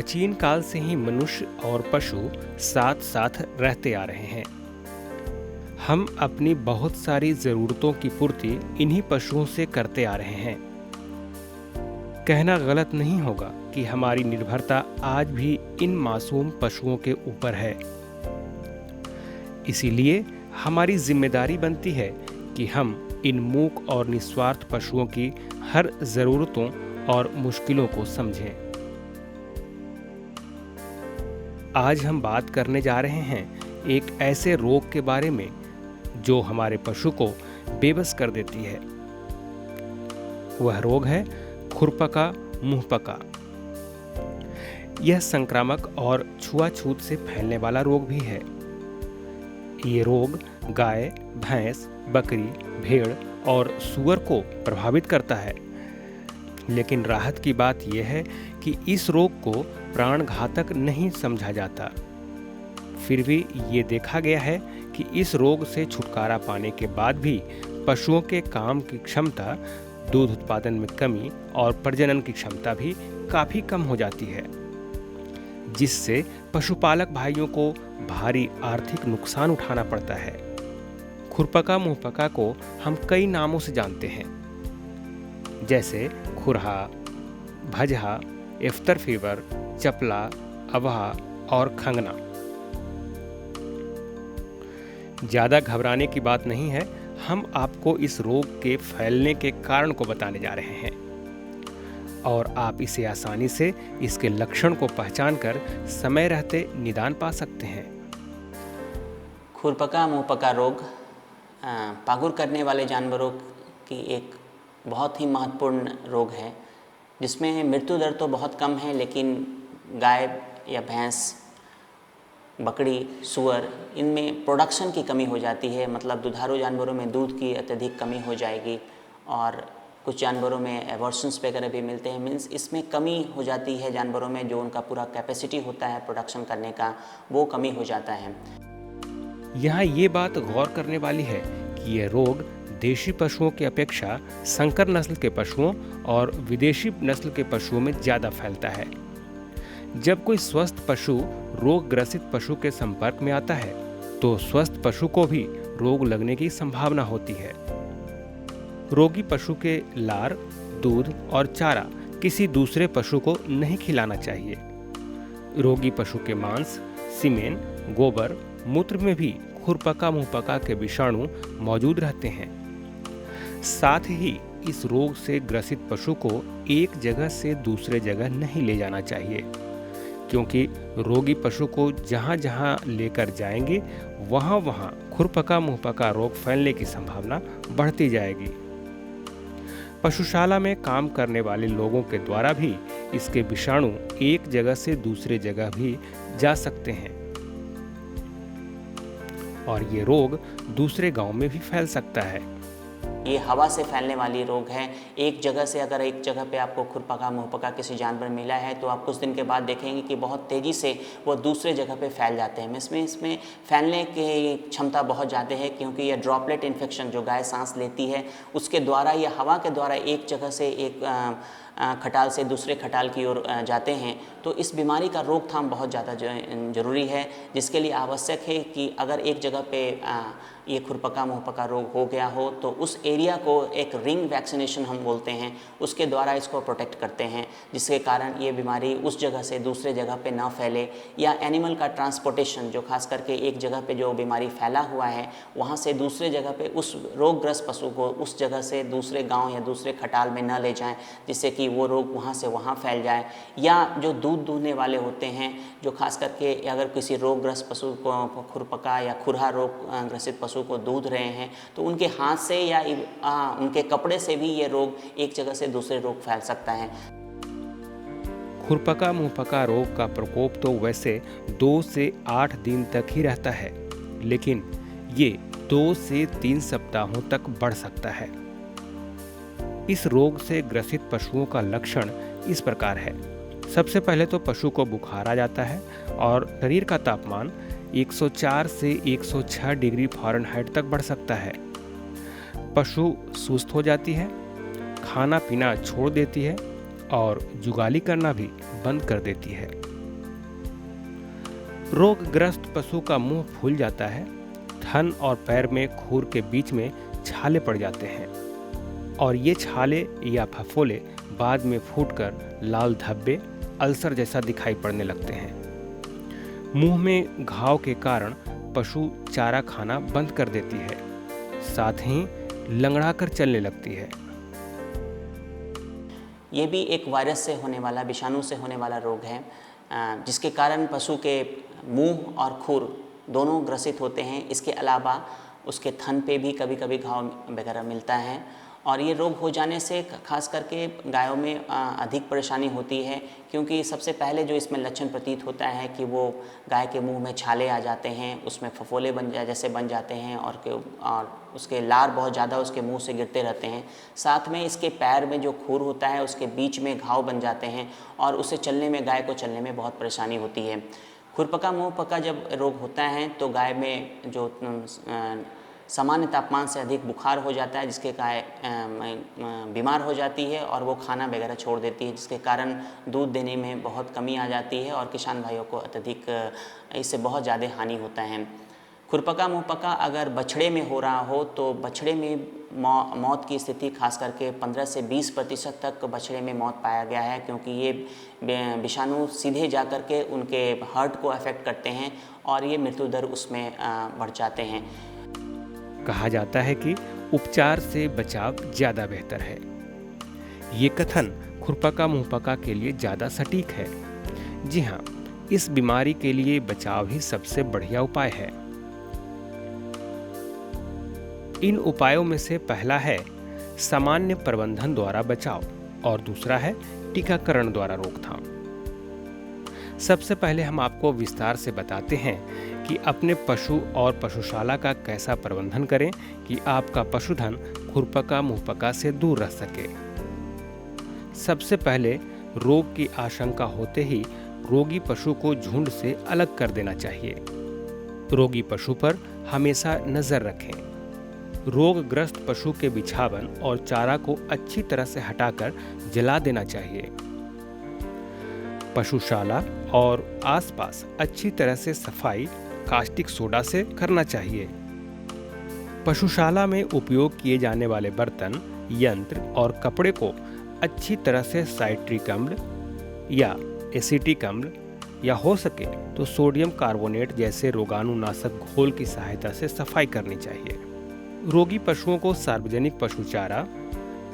प्राचीन काल से ही मनुष्य और पशु साथ साथ रहते आ रहे हैं। हम अपनी बहुत सारी ज़रूरतों की पूर्ति इन्हीं पशुओं से करते आ रहे हैं। कहना गलत नहीं होगा कि हमारी निर्भरता आज भी इन मासूम पशुओं के ऊपर है। इसीलिए हमारी जिम्मेदारी बनती है कि हम इन मूक और निस्वार्थ पशुओं की हर ज़रूरतों और मुश्किलों को समझें। आज हम बात करने जा रहे हैं एक ऐसे रोग के बारे में जो हमारे पशु को बेबस कर देती है। वह रोग है खुरपका मुंहपका। यह संक्रामक और छुआछूत से फैलने वाला रोग भी है। ये रोग गाय, भैंस, बकरी, भेड़ और सूअर को प्रभावित करता है। लेकिन राहत की बात यह है कि इस रोग को प्राणघातक नहीं समझा जाता। फिर भी ये देखा गया है कि इस रोग से छुटकारा पाने के बाद भी पशुओं के काम की क्षमता, दूध उत्पादन में कमी और प्रजनन की क्षमता भी काफ़ी कम हो जाती है, जिससे पशुपालक भाइयों को भारी आर्थिक नुकसान उठाना पड़ता है। खुरपका मुंहपका को हम कई नामों से जानते हैं, जैसे खुरहा, भजहा, इफ्तर फीवर, चपला, अबहा और खंगना। ज़्यादा घबराने की बात नहीं है। हम आपको इस रोग के फैलने के कारण को बताने जा रहे हैं और आप इसे आसानी से इसके लक्षण को पहचान कर समय रहते निदान पा सकते हैं। खुरपका मुंहपका रोग पागुर करने वाले जानवरों की एक बहुत ही महत्वपूर्ण रोग है, जिसमें मृत्यु दर तो बहुत कम है, लेकिन गाय या भैंस, बकरी, सूअर, इनमें प्रोडक्शन की कमी हो जाती है। मतलब दुधारू जानवरों में दूध की अत्यधिक कमी हो जाएगी और कुछ जानवरों में एबॉर्शंस वगैरह भी मिलते हैं। मीन्स इसमें कमी हो जाती है जानवरों में, जो उनका पूरा कैपेसिटी होता है प्रोडक्शन करने का, वो कमी हो जाता है। यहाँ ये बात गौर करने वाली है कि यह रोग देशी पशुओं की अपेक्षा संकर नस्ल के पशुओं और विदेशी नस्ल के पशुओं में ज़्यादा फैलता है। जब कोई स्वस्थ पशु रोग ग्रसित पशु के संपर्क में आता है तो स्वस्थ पशु को भी रोग लगने की संभावना होती है। रोगी पशु के लार, दूध और चारा किसी दूसरे पशु को नहीं खिलाना चाहिए। रोगी पशु के मांस, सीमेन, गोबर, मूत्र में भी खुरपका मुंहपका के विषाणु मौजूद रहते हैं। साथ ही इस रोग से ग्रसित पशु को एक जगह से दूसरे जगह नहीं ले जाना चाहिए, क्योंकि रोगी पशु को जहाँ जहाँ लेकर जाएंगे वहाँ खुरपका मुंहपका रोग फैलने की संभावना बढ़ती जाएगी। पशुशाला में काम करने वाले लोगों के द्वारा भी इसके विषाणु एक जगह से दूसरे जगह भी जा सकते हैं और ये रोग दूसरे गांव में भी फैल सकता है। ये हवा से फैलने वाली रोग है। एक जगह से अगर एक जगह पे आपको खुरपका मुंहपका किसी जानवर मिला है तो आप कुछ दिन के बाद देखेंगे कि बहुत तेज़ी से वो दूसरे जगह पे फैल जाते हैं। इसमें फैलने की क्षमता बहुत ज़्यादा है, क्योंकि ये ड्रॉपलेट इन्फेक्शन जो गाय सांस लेती है उसके द्वारा या हवा के द्वारा एक जगह से एक खटाल से दूसरे खटाल की ओर जाते हैं। तो इस बीमारी का रोकथाम बहुत ज़्यादा ज़रूरी है, जिसके लिए आवश्यक है कि अगर एक जगह पे ये खुरपका मुंहपका रोग हो गया हो तो उस एरिया को एक रिंग वैक्सीनेशन हम बोलते हैं, उसके द्वारा इसको प्रोटेक्ट करते हैं, जिसके कारण ये बीमारी उस जगह से दूसरे जगह पे ना फैले। या एनिमल का ट्रांसपोर्टेशन, जो खास करके एक जगह पे जो बीमारी फैला हुआ है वहाँ से दूसरे जगह पे उस रोगग्रस्त पशु को उस जगह से दूसरे गाँव या दूसरे खटाल में न ले जाएँ, जिससे कि वो रोग वहाँ से वहाँ फैल जाए। या जो दूध दूहने वाले होते हैं, जो खास करके अगर किसी रोगग्रस्त पशु को खुरपका या खुरहा रोग ग्रसित पशु को दूध रहे हैं तो उनके हाथ से या उनके कपड़े से भी ये रोग एक जगह से दूसरे रोग फैल सकता है। खुरपका मुंहपका रोग का प्रकोप तो वैसे 2 से 8 दिन तक ही रहता है, लेकिन ये 2 से 3 सप्ताहों तक बढ़ सकता है। इस रोग से ग्रसित पशुओं का लक्षण इस प्रकार है। सबसे पहले तो पशु को बुखार आ जाता है और शरीर का तापमान 104 से 106 डिग्री फ़ारेनहाइट तक बढ़ सकता है। पशु सुस्त हो जाती है, खाना पीना छोड़ देती है और जुगाली करना भी बंद कर देती है। रोगग्रस्त पशु का मुंह फूल जाता है, थन और पैर में खुर के बीच में छाले पड़ जाते हैं और ये छाले या फफोले बाद में फूटकर लाल धब्बे, अल्सर जैसा दिखाई पड़ने लगते हैं। मुंह में घाव के कारण पशु चारा खाना बंद कर देती है, साथ ही लंगड़ा कर चलने लगती है। ये भी एक वायरस से होने वाला, विषाणु से होने वाला रोग है, जिसके कारण पशु के मुंह और खुर दोनों ग्रसित होते हैं। इसके अलावा उसके थन पे भी कभी कभी घाव वगैरह मिलता है और ये रोग हो जाने से खास करके गायों में अधिक परेशानी होती है, क्योंकि सबसे पहले जो इसमें लक्षण प्रतीत होता है कि वो गाय के मुंह में छाले आ जाते हैं, उसमें फफोले जैसे बन जाते हैं और उसके लार बहुत ज़्यादा उसके मुंह से गिरते रहते हैं। साथ में इसके पैर में जो खुर होता है उसके बीच में घाव बन जाते हैं और उसे चलने में, गाय को चलने में बहुत परेशानी होती है। खुरपका मुंहपका जब रोग होता है तो गाय में जो सामान्य तापमान से अधिक बुखार हो जाता है, जिसके गाय बीमार हो जाती है और वो खाना वगैरह छोड़ देती है, जिसके कारण दूध देने में बहुत कमी आ जाती है और किसान भाइयों को अत्यधिक इससे बहुत ज़्यादा हानि होता है। खुरपका मुंहपका अगर बछड़े में हो रहा हो तो बछड़े में मौत की स्थिति खास करके 15 से 20% तक बछड़े में मौत पाया गया है, क्योंकि ये विषाणु सीधे जा कर के उनके हार्ट को अफेक्ट करते हैं और ये मृत्यु दर उसमें बढ़ जाते हैं। कहा जाता है कि उपचार से बचाव ज़्यादा बेहतर है। ये कथन खुरपका मुंहपका के लिए ज़्यादा सटीक है। जी हाँ, इस बीमारी के लिए बचाव ही सबसे बढ़िया उपाय है। इन उपायों में से पहला है सामान्य प्रबंधन द्वारा बचाव और दूसरा है टीकाकरण द्वारा रोकथाम। सबसे पहले हम आपको विस्तार से बताते हैं कि अपने पशु और पशुशाला का कैसा प्रबंधन करें कि आपका पशुधन खुरपका मुंहपका से दूर रह सके। सबसे पहले रोग की आशंका होते ही रोगी पशु को झुंड से अलग कर देना चाहिए। रोगी पशु पर हमेशा नजर रखें। रोगग्रस्त पशु के बिछावन और चारा को अच्छी तरह से हटाकर जला देना चाहिए। पशुशाला और आसपास अच्छी तरह से सफाई कास्टिक सोडा से करना चाहिए। पशुशाला में उपयोग किए जाने वाले बर्तन, यंत्र और कपड़े को अच्छी तरह से साइट्रिक अम्ल या एसिटिक अम्ल या हो सके तो सोडियम कार्बोनेट जैसे रोगाणुनाशक घोल की सहायता से सफाई करनी चाहिए। रोगी पशुओं को सार्वजनिक पशुचारा,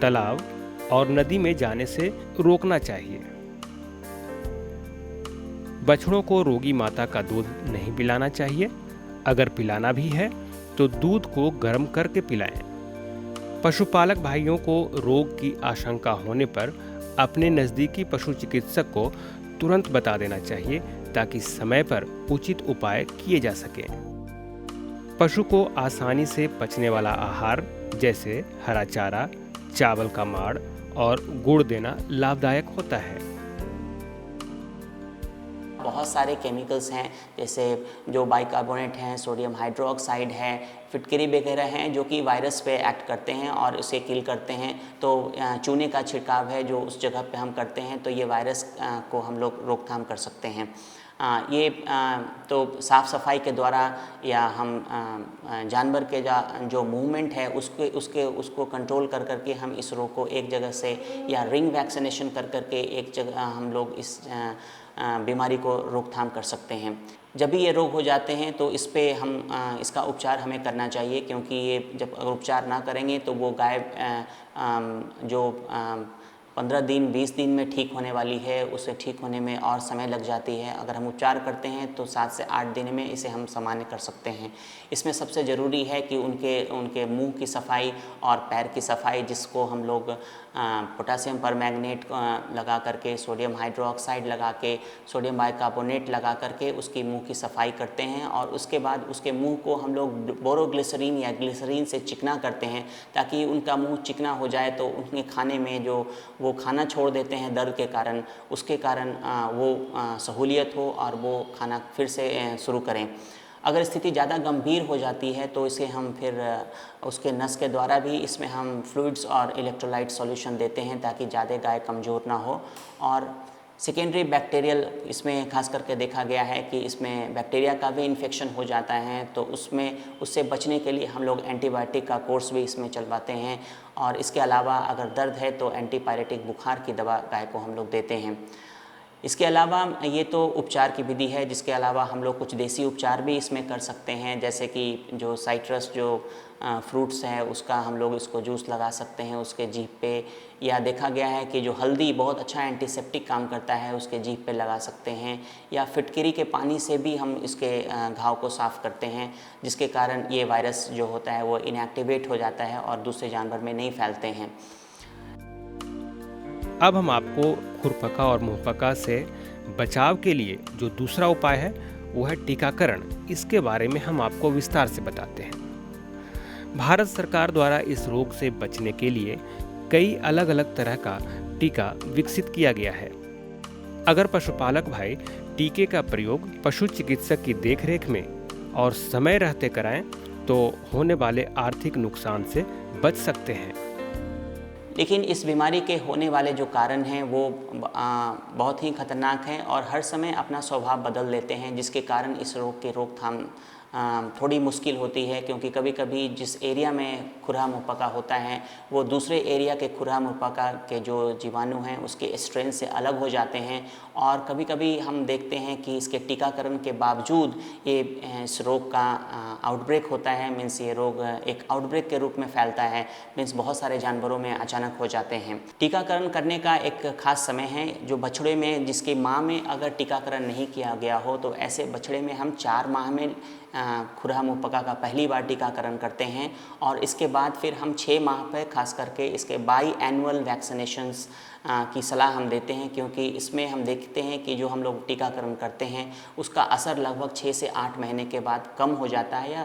तालाब और नदी में जाने से रोकना चाहिए। बछड़ों को रोगी माता का दूध नहीं पिलाना चाहिए। अगर पिलाना भी है तो दूध को गर्म करके पिलाएं। पशुपालक भाइयों को रोग की आशंका होने पर अपने नज़दीकी पशु चिकित्सक को तुरंत बता देना चाहिए ताकि समय पर उचित उपाय किए जा सकें। पशु को आसानी से पचने वाला आहार जैसे हरा चारा, चावल का माड़ और गुड़ देना लाभदायक होता है। बहुत सारे केमिकल्स हैं, जैसे जो बाइकार्बोनेट हैं, सोडियम हाइड्रोक्साइड है, फिटकरी वगैरह हैं, जो कि वायरस पे एक्ट करते हैं और उसे किल करते हैं। तो चूने का छिड़काव है जो उस जगह पे हम करते हैं, तो ये वायरस को हम लोग रोकथाम कर सकते हैं। ये तो साफ़ सफाई के द्वारा या हम जानवर के जो मूवमेंट है उसको कंट्रोल कर करके हम इस रोग को एक जगह से या रिंग वैक्सीनेशन कर करके एक जगह हम लोग इस बीमारी को रोकथाम कर सकते हैं। जब भी ये रोग हो जाते हैं तो इस पे हम इसका उपचार हमें करना चाहिए, क्योंकि ये जब अगर उपचार ना करेंगे तो वो गाय जो 15 दिन 20 दिन में ठीक होने वाली है, उसे ठीक होने में और समय लग जाती है। अगर हम उपचार करते हैं तो 7 से 8 दिन में इसे हम सामान्य कर सकते हैं। इसमें सबसे ज़रूरी है कि उनके मुंह की सफाई और पैर की सफाई, जिसको हम लोग पोटासियम परमैंगनेट लगा करके, सोडियम हाइड्रोक्साइड लगा के, सोडियम बाइकार्बोनेट लगा करके उसकी मुंह की सफाई करते हैं और उसके बाद उसके मुंह को हम लोग बोरोग्लिसरीन या ग्लिसरीन से चिकना करते हैं, ताकि उनका मुंह चिकना हो जाए तो उनके खाने में जो वो खाना छोड़ देते हैं दर्द के कारण, उसके कारण वो सहूलियत हो और वो खाना फिर से शुरू करें। अगर स्थिति ज़्यादा गंभीर हो जाती है तो इसे हम फिर उसके नस के द्वारा भी इसमें हम फ्लूइड्स और इलेक्ट्रोलाइट सॉल्यूशन देते हैं, ताकि ज़्यादा गाय कमज़ोर ना हो और सेकेंडरी बैक्टीरियल इसमें खास करके देखा गया है कि इसमें बैक्टीरिया का भी इन्फेक्शन हो जाता है, तो उससे बचने के लिए हम लोग एंटीबायोटिक का कोर्स भी इसमें चलवाते हैं। और इसके अलावा अगर दर्द है तो एंटीपायरेटिक बुखार की दवा गाय को हम लोग देते हैं। इसके अलावा ये तो उपचार की विधि है, जिसके अलावा हम लोग कुछ देसी उपचार भी इसमें कर सकते हैं, जैसे कि जो साइट्रस जो फ्रूट्स है उसका हम लोग इसको जूस लगा सकते हैं उसके जीभ पे, या देखा गया है कि जो हल्दी बहुत अच्छा एंटीसेप्टिक काम करता है उसके जीभ पे लगा सकते हैं, या फिटकरी के पानी से भी हम इसके घाव को साफ़ करते हैं, जिसके कारण ये वायरस जो होता है वो इनएक्टिवेट हो जाता है और दूसरे जानवर में नहीं फैलते हैं। अब हम आपको खुरपका और मुंहपका से बचाव के लिए जो दूसरा उपाय है वो है टीकाकरण। इसके बारे में हम आपको विस्तार से बताते हैं। भारत सरकार द्वारा इस रोग से बचने के लिए कई अलग अलग तरह का टीका विकसित किया गया है। अगर पशुपालक भाई टीके का प्रयोग पशु चिकित्सक की देखरेख में और समय रहते कराएं तो होने वाले आर्थिक नुकसान से बच सकते हैं। लेकिन इस बीमारी के होने वाले जो कारण हैं वो बहुत ही खतरनाक हैं और हर समय अपना स्वभाव बदल लेते हैं, जिसके कारण इस रोग की रोकथाम थोड़ी मुश्किल होती है, क्योंकि कभी कभी जिस एरिया में खुरहा मुंहपका होता है वो दूसरे एरिया के खुरहा मुंहपका के जो जीवाणु हैं उसके स्ट्रेन से अलग हो जाते हैं, और कभी कभी हम देखते हैं कि इसके टीकाकरण के बावजूद ये इस रोग का आउटब्रेक होता है। मीन्स ये रोग एक आउटब्रेक के रूप में फैलता है, मीन्स बहुत सारे जानवरों में अचानक हो जाते हैं। टीकाकरण करने का एक खास समय है, जो बछड़े में जिसकी माँ में अगर टीकाकरण नहीं किया गया हो तो ऐसे बछड़े में हम 4 माह में खुरहा मुंहपका का पहली बार टीकाकरण करते हैं, और इसके बाद फिर हम 6 माह पर खास करके इसके बाई एनुअल वैक्सीनेशंस की सलाह हम देते हैं, क्योंकि इसमें हम देखते हैं कि जो हम लोग टीकाकरण करते हैं उसका असर लगभग 6 से 8 महीने के बाद कम हो जाता है या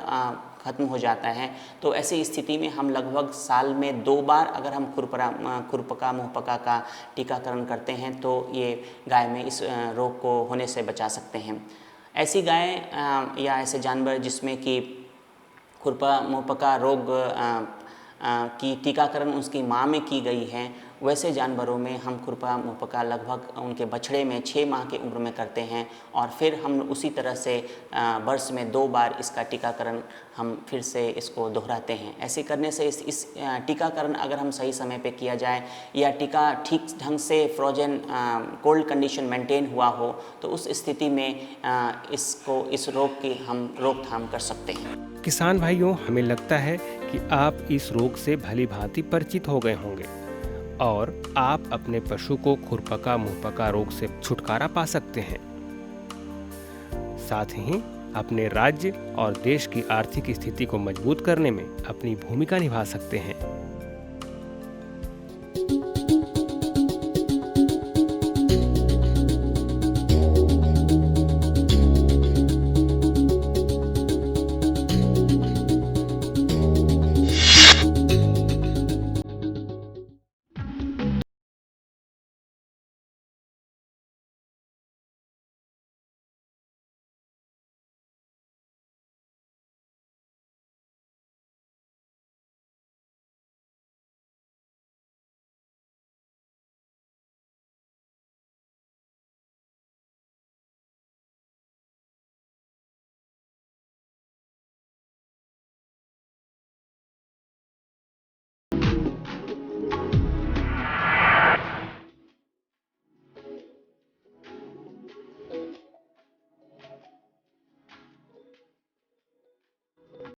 ख़त्म हो जाता है। तो ऐसी स्थिति में हम लगभग साल में 2 बार अगर हम खुरपका मुंहपका का टीकाकरण करते हैं तो ये गाय में इस रोग को होने से बचा सकते हैं। ऐसी गाय या ऐसे जानवर जिसमें कि खुरपा मुंहपका रोग की टीकाकरण उसकी माँ में की गई है, वैसे जानवरों में हम खुरपा मुंहपका लगभग उनके बछड़े में 6 माह की उम्र में करते हैं, और फिर हम उसी तरह से वर्ष में 2 बार इसका टीकाकरण हम फिर से इसको दोहराते हैं। ऐसे करने से इस टीकाकरण अगर हम सही समय पे किया जाए या टीका ठीक ढंग से फ्रोजन कोल्ड कंडीशन मेंटेन हुआ हो तो उस स्थिति में इस रोग की हम रोकथाम कर सकते हैं। किसान भाइयों, हमें लगता है कि आप इस रोग से भली भांति परिचित हो गए होंगे और आप अपने पशु को खुरपका मुंहपका रोग से छुटकारा पा सकते हैं। साथ ही अपने राज्य और देश की आर्थिक स्थिति को मजबूत करने में अपनी भूमिका निभा सकते हैं।